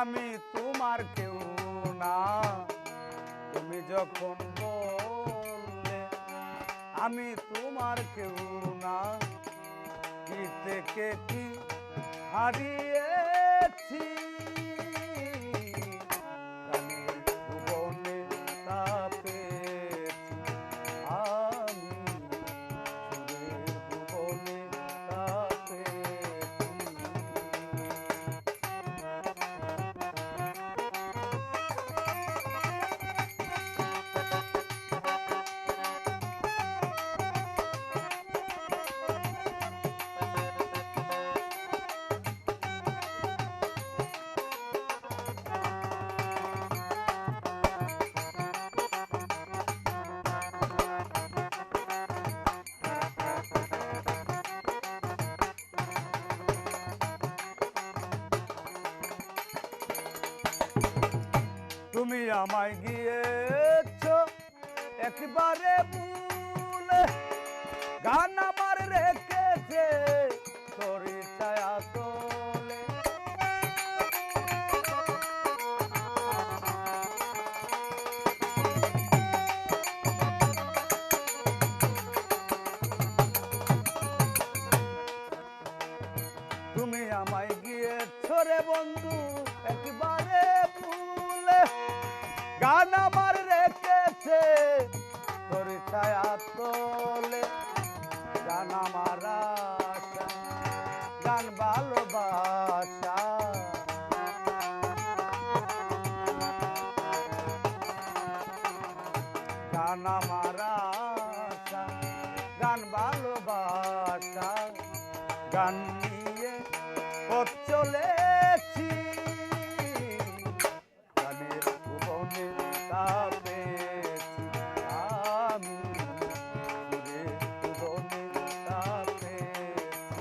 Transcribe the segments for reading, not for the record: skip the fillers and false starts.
আমি তোমার কেউ না। তুমি যখন বললে আমি তোমার কেউ না, কি থেকে কি হারিয়েছি, প্রাণের ভুবনে তা পেয়েছি আমি, সুরের ভুবনে তা পেয়েছি। তুমি আমায় গিয়েছ একবারে ভুলে, গান আমার রেখেছে তোরই ছায়া তলে। তুমি আমায় গিয়েছ রে বন্ধু একবারে ভুলে, গান আমার রেখেছে তোর ছায়া তলে। গান আমার আশা, গান ভালোবাসা, গান আমার আশা, গান ভালোবাসা, গান নিয়ে পথ চলেছি, গানের ভুবনে তা পেয়েছি আমি, সুরের ভুবনে তা পেয়েছি।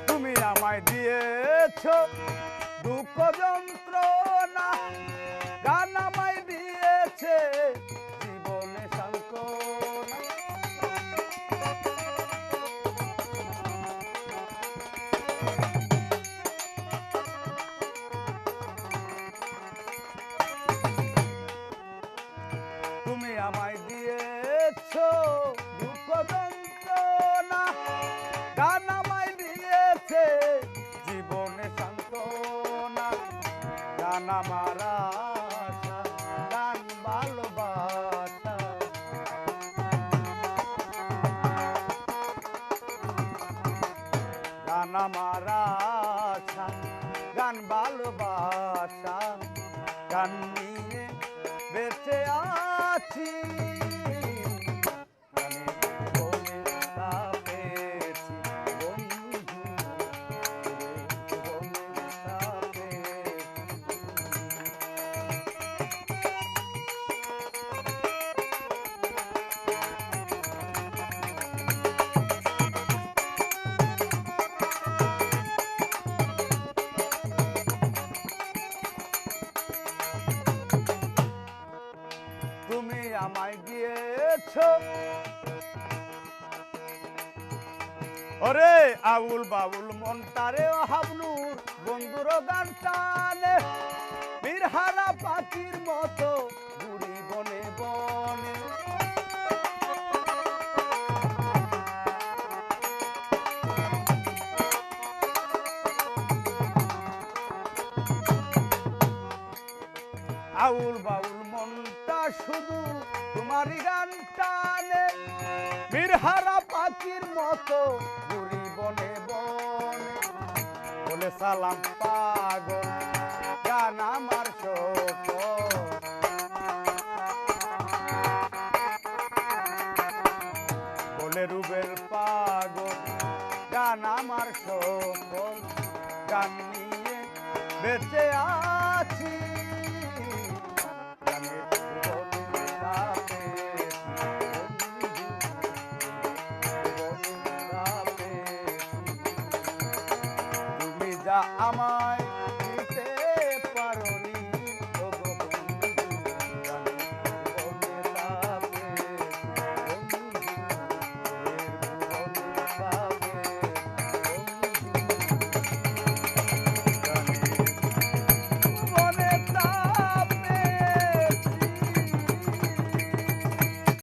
তুমি আমায় দিয়েছ দুঃখ যন্ত্রণা, গান আমায় দিয়েছে জীবনে সান্ত্বনা। তুমি আমায় দিয়েছ দুঃখ যন্ত্রণা, গান আমায় দিয়েছে জীবনে সান্ত্বনা। গান আমার আশা, গান ভালোবাসা, গান আমার আশা, গান ভালোবাসা, গান নিয়ে বেঁচে আছি, গানের ভুবনে তা পেয়েছি বন্ধু, সুরের ভুবনে তা পেয়েছি। তুমি আমায় গিয়েছ ওরে আউল বাউল মনটারে হাবলুর বন্ধুর গান টানে, বীরহারা পাখির মতো ঘুরি বনে বনে। আউল বাউল মনটা শুধু তোমারই গান টানে, বীরহারা পাখির মতো ঘুরি বনে বনে। বলে সালাম পাগল গান আমার সকল, বলে রুবেল পাগল গান আমার সকল, গান নিয়ে বেঁচে আছি। যা আমায়